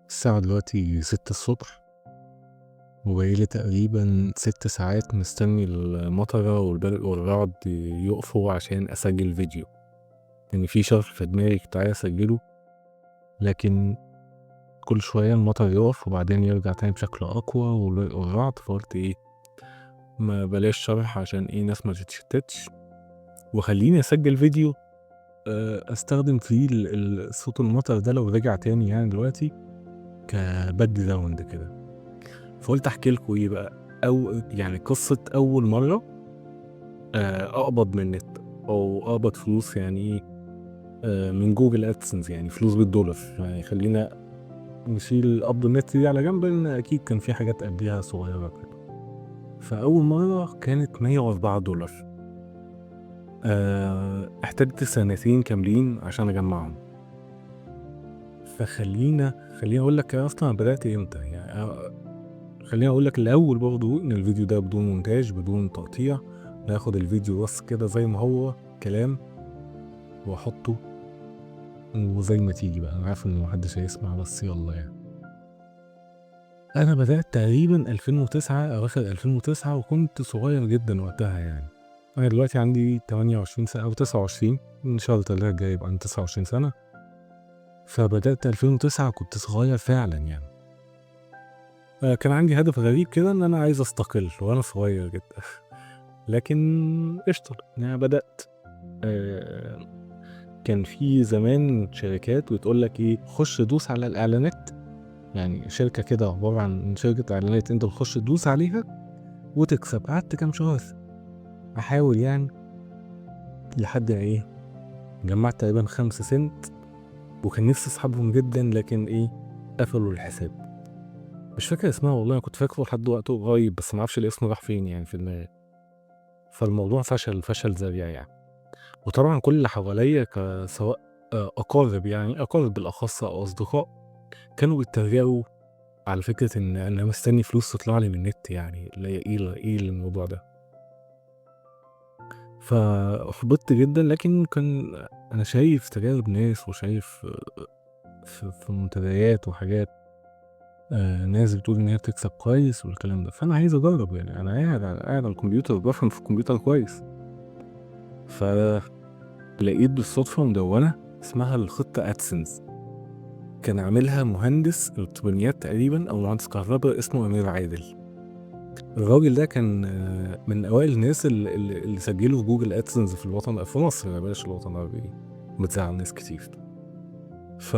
الساعة دلوقتي 6 الصبح، وبقالي تقريبا 6 ساعات مستني المطرة والبرق والرعد يقفوا عشان أسجل فيديو. يعني في شرح في دماغي كنت عايز أسجله، لكن كل شوية المطر يقف وبعدين يرجع تاني بشكل أقوى والرعد، فقلت إيه، ما بلاش شرح عشان إيه ناس ما تتشتتش، وخليني أسجل فيديو أستخدم فيه صوت المطر ده لو رجع تاني يعني دلوقتي كباك جراوند كده. فقلت احكي لكم ايه بقى، او يعني قصه اول مره اقبض من النت او اقبض فلوس، يعني ايه، من جوجل ادسنس، يعني فلوس بالدولار. يعني خلينا نشيل قبض النت دي على جنب، لان اكيد كان في حاجات قبلها صغيره كده. فاول مره كانت $104. احتاجت سنتين كاملين عشان اجمعهم. خليني اقول لك اصلا أنا بدات امتى يعني. خليني اقول لك الاول برضو ان الفيديو ده بدون مونتاج بدون تقطيع، ناخد الفيديو بس كده زي ما هو كلام واحطه وزي ما تيجي بقى. انا عارف ان محدش هيسمع بس يلا يعني. انا بدأت تقريبا 2009 اواخر 2009، وكنت صغير جدا وقتها يعني. انا دلوقتي عندي 28 سنة او 29، ان شاء الله تلاقي جاي يبقى عندي 29 سنة. فبدأت 2009 كنت صغير فعلا يعني. كان عندي هدف غريب كده ان انا عايز استقل وانا صغير جدا. لكن قشطة يعني بدأت. كان في زمان شركات وتقول لك ايه، خش دوس على الاعلانات. يعني شركة كده عبارة عن شركة اعلانات، انت بتخش تدوس عليها وتكسب. قعدت كام شهر احاول يعني، لحد ايه، جمعت تقريبا 5 سنت. وكان نفسي اسحبهم جدا، لكن ايه، قفلوا الحساب. مش فاكر اسمها والله، انا كنت فاكره لحد وقت قريب بس ما اعرفش الاسم راح فين يعني في دماغي. فالموضوع فشل ذريع يعني. وطبعا كل اللي حواليا سواء اقارب، يعني اقارب بالاخص او اصدقاء، كانوا بيتريقوا على فكره ان انا مستني فلوس تطلع لي من النت. يعني ايه الموضوع ده. فاحبطت جدا، لكن كان انا شايف تجارب ناس، وشايف في منتديات وحاجات، ناس بتقول ان هي بتكسب كويس والكلام ده. فانا عايز اجرب يعني. انا قاعد على الكمبيوتر بفهم في الكمبيوتر كويس. فلقيت بالصدفه مدونه اسمها الخطه ادسنس. كان عاملها مهندس الكترونيات تقريبا او مهندس كهرباء اسمه امير عادل. الراجل ده كان من اوائل الناس اللي سجلوا في جوجل ادسنس في الوطن، في مصر، ما بلاش الوطن العربي، بتزعل ناس كتير. ف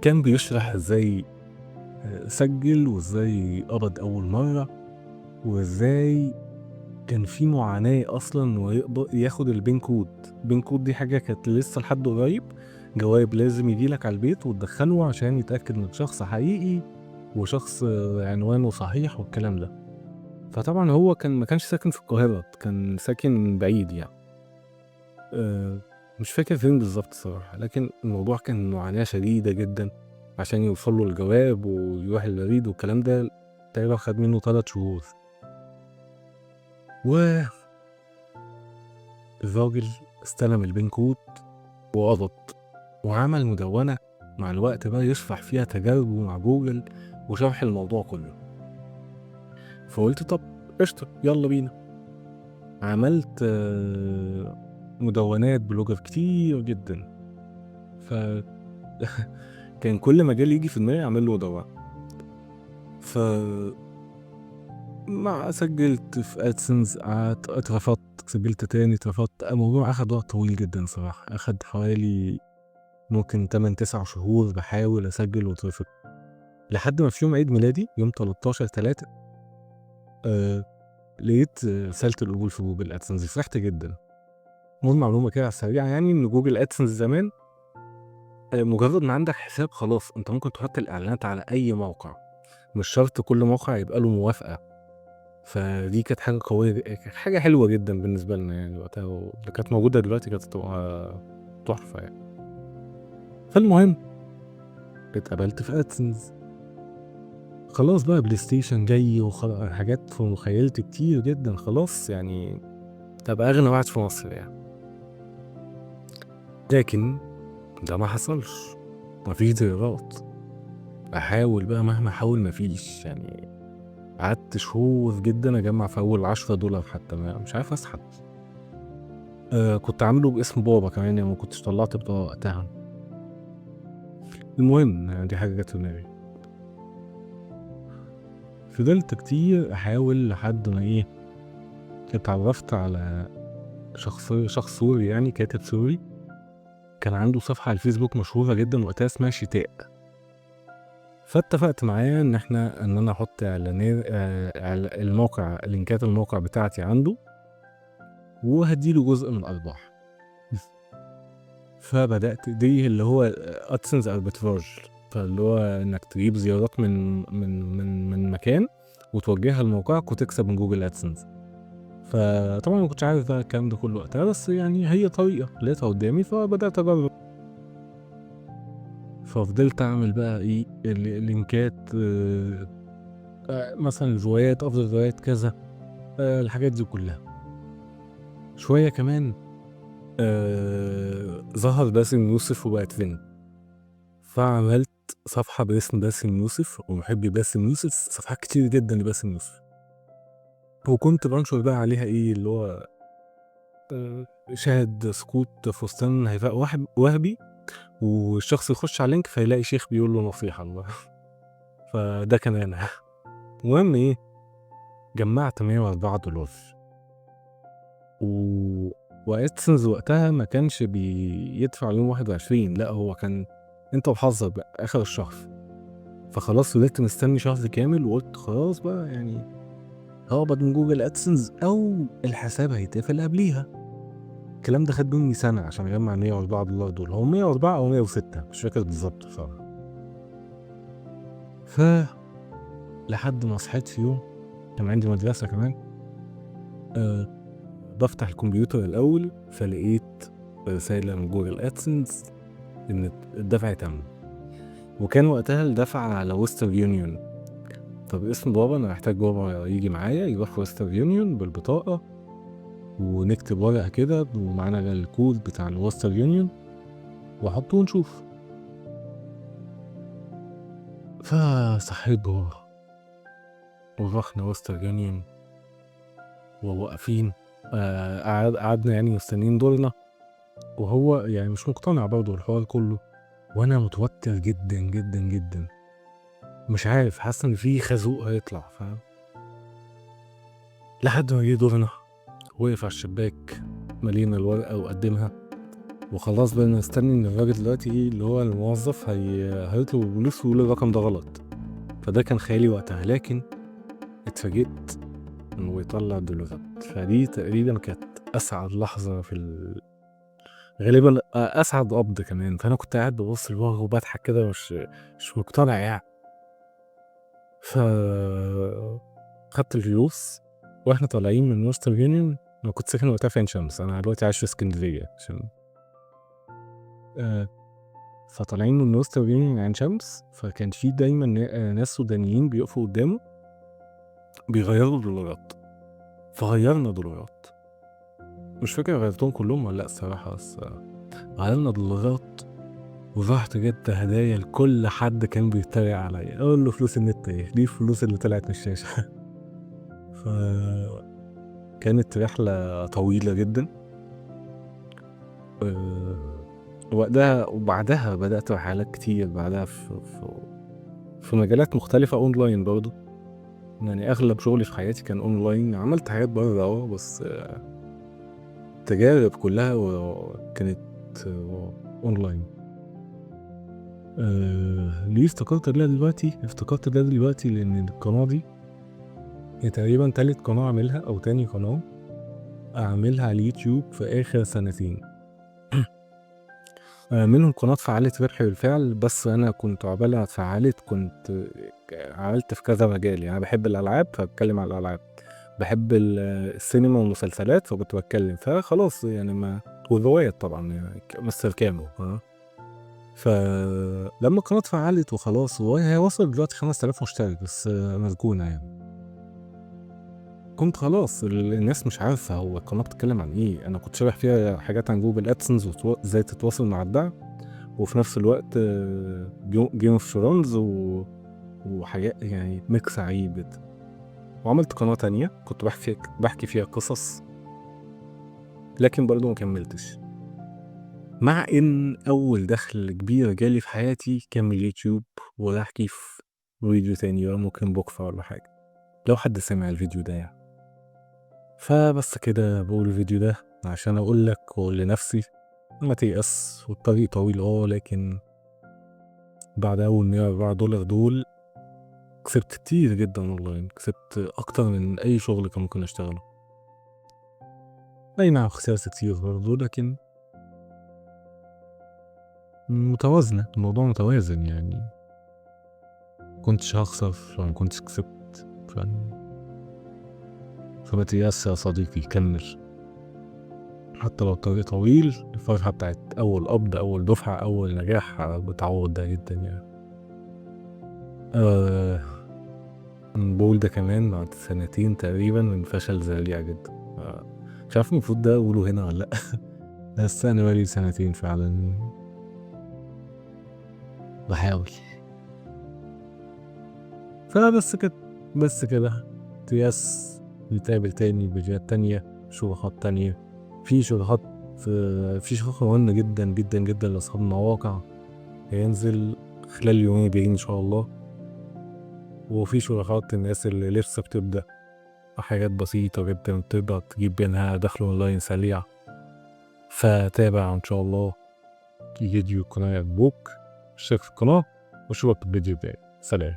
كان بيشرح ازاي سجل، وازاي قبض اول مره، وازاي كان في معاناه اصلا انه ياخد البين كود. البين كود دي حاجه كانت لسه لحد قريب جواب لازم يجيلك على البيت وتدخله عشان يتاكد انك شخص حقيقي وشخص عنوانه صحيح والكلام ده. فطبعا هو ما كانش ساكن في القاهره، كان ساكن بعيد يعني. مش فاكر فين بالظبط صراحه، لكن الموضوع كان معاناه شديده جدا عشان يوصل له الجواب ويروح البريد والكلام ده. تقريبا خد منه 3 شهور. والراجل استلم البين كود وقبض، وعمل مدونة مع الوقت بقى يشرح فيها تجاربه مع جوجل وشرح الموضوع كله. فقلت طب قشطة يلا بينا. عملت مدونات بلوجر كتير جدا. ف كان كل مجال يجي في دماغي اعمل له مدونة. ف ما سجلت في ادسنس، قعدت اترفضت، سجلت تاني اترفضت. الموضوع اخد وقت طويل جدا صراحة، اخد حوالي ممكن 8 9 شهور بحاول اسجل واترفض. لحد ما في يوم عيد ميلادي يوم 13/3 لقيت رسالة القبول في جوجل ادسنس. فرحت جدا. المهم معلومة كده على السريع، يعني ان جوجل ادسنس زمان مجرد ما عندك حساب خلاص انت ممكن تحط الاعلانات على اي موقع، مش شرط كل موقع يبقى له موافقة. فدي كانت حاجة قوية، كانت حاجة حلوة جدا بالنسبة لنا يعني وقتها، واللي كانت موجودة دلوقتي كانت تبقى تحفة يعني. فالمهم اتقبلت في ادسنس. خلاص بقى بلاي ستيشن جاي حاجات في مخيلتي كتير جدا، خلاص يعني تبقى اغنى واحد في مصر يعني. لكن ده ما حصلش. مفيش زيارات. احاول بقى مهما احاول مفيش، يعني قعدت شهور جدا اجمع في اول $10 حتى مش عارف اسحب. كنت عامله باسم بابا كمان، يعني ما كنتش طلعت بطاقة وقتها. المهم يعني دي حاجة جت في دماغي. فضلت كتير احاول لحد ما اتعرفت على شخص سوري، يعني كاتب سوري، كان عنده صفحة على الفيسبوك مشهورة جدا وقتها اسمها شتاء. فاتفقت معاه ان انا احط اعلانات، الموقع، لينكات الموقع بتاعتي عنده، وهديله جزء من الارباح. فبدات دي اللي هو ادسنس اربيتراج، فاللي هو انك تجيب زيارات من مكان وتوجهها لموقعك وتكسب من جوجل ادسنس. فطبعا ما كنتش عارف بقى الكلام ده كله وقتها، بس يعني هي طريقه لقيتها قدامي فبدات اجرب. ففضلت اعمل بقى لينكات، مثلا الروايات، افضل روايات كذا، الحاجات دي كلها. شويه كمان ظهر باسم يوسف وبقى ترند، فعملت صفحه باسم باسم يوسف ومحبي باسم يوسف، صفحات كتير جدا لباسم يوسف. وكنت بنشر بقى عليها اللي هو شاهد سقوط فستان هيفاء وهبي، والشخص يخش على اللينك فيلاقي شيخ بيقول له نصيحه الله. فده كان انا. المهم جمعت $104 وادسنس وقتها ما كانش بيدفع يوم 21، لا هو كان انت وحظك بقى اخر الشهر. فخلاص فضلت مستني شهر كامل وقلت خلاص بقى، يعني هقبض من جوجل ادسنس او الحساب هيتقفل قبليها. الكلام ده خد مني سنه عشان اجمع $104 دول، هو 104 او 106 مش فاكر بالظبط بصراحه. ف لحد ما صحيت في يوم كان عندي مدرسه كمان، بفتح الكمبيوتر الاول فلقيت رساله من جوجل ادسنس ان الدفع تم، وكان وقتها الدفع على ويسترن يونيون. طب اسم بابا، انا محتاج بابا يجي معايا يروح ويسترن يونيون بالبطاقه ونكتب ورقه كده ومعانا الكود بتاع الويسترن يونيون واحطه ونشوف. فصحيت بابا ورحنا ويسترن يونيون وواقفين، قعدنا يعني مستنيين دورنا، وهو يعني مش مقتنع برضه الحوار كله، وانا متوتر جدا جدا جدا، مش عارف، حاسس ان في خازوق هيطلع، فاهم؟ لحد ما جه دورنا وقف على الشباك، ملينا الورقه وقدمها، وخلاص بقى نستني ان الراجل دلوقتي اللي هو الموظف هيطلب الفلوس ويقول الرقم ده غلط. فده كان خيالي وقتها، لكن اتفاجئت انه يطلع دولارات. فدي تقريبا كانت اسعد لحظه غالبا اسعد قبض كمان. فانا كنت قاعد ببص لورا وبضحك كده، مش مقتنع يعني. ف خدت الفلوس واحنا طالعين من ويسترن يونيون. انا كنت ساكن وقتها في عين شمس، انا دلوقتي عايش في اسكندريه عشان فطالعين من ويسترن يونيون عين شمس، فكان في دايما ناس سودانيين بيقفوا قدامه بيغيروا دولارات، فغيرنا دولارات. مش فاكر غيرتهم كلهم ولا لا الصراحه، بس غيرنا دولارات ورحت جبت هدايا لكل حد كان بيتريق عليا، اقول له فلوس النت ايه دي، الفلوس اللي طلعت من الشاشه. فكانت رحله طويله جدا. وبعدها بدات رحلات كتير بعدها في مجالات مختلفه اونلاين برضه، يعني اغلب شغلي في حياتي كان اونلاين. عملت حاجات بره بس التجارب كلها كانت اونلاين. ليه افتكرت ده دلوقتي لان القناه دي هي تقريبا تالت قناه اعملها او تاني قناه اعملها على اليوتيوب في اخر سنتين. منهم قناه فعلت ربحي بالفعل، بس انا كنت عقبال ما اتفعلت كنت عملت في كذا مجال. يعني بحب الالعاب فبتكلم على الالعاب، بحب السينما والمسلسلات فكنت بتكلم، فخلاص يعني ما والروايات طبعا يعني مستر كامو. فلما القناة اتفعلت وخلاص، وهي وصلت دلوقتي 5000 مشترك بس مسجونة يعني. كنت خلاص الناس مش عارفة هو القناة بتتكلم عن ايه. انا كنت شارح فيها حاجات عن جوجل ادسنس وازاي تتواصل مع الدعم، وفي نفس الوقت جيم اوف ثرونز وحاجات يعني ميكس عجيب جدا. وعملت قناة تانية كنت بحكي فيها قصص، لكن برضه مكملتش، مع ان اول دخل كبير جالي في حياتي كان من اليوتيوب. ولا احكي في فيديو تاني بقى، ممكن بكفة ولا حاجة لو حد سمع الفيديو ده يعني. فبس كده بقول الفيديو ده عشان اقول لك واقول لنفسي ما تيأس، والطريق طويل لكن بعد اول $104 دول كسبت كتير جدا والله، كسبت اكتر من اي شغل كان ممكن اشتغله. اي نعم خسرت كتير برضه، لكن متوازنة، الموضوع متوازن يعني، كنتش هخسر فما كنتش كسبت. فما تيأس يا صديقي، كمل حتى لو الطريق طويل. الفرحة بتاعت أول قبض، أول دفعة، أول نجاح بتعوض ده جدا يعني. بقول ده كمان بعد سنتين تقريبا من فشل ذريع جدا. مش عارف المفروض ده أقوله هنا ولا لأ. بس أنا بقالي سنتين فعلا بحاول. فبس كده، بس كده تياس. نتقابل تاني بفيديوهات تانية، شروحات تانية. في شروحات شروح مهم جدا جدا جدا لأصحاب المواقع، هينزل خلال اليومين الجايين إن شاء الله. وفي شروحات الناس اللي لسه بتبدأ، حاجات بسيطة جدا بتقدر تجيب منها دخل أونلاين سريع. فتابع إن شاء الله فيديو قناة بوك، اشترك في القناة واشوفك في الفيديو الجاي. سلام.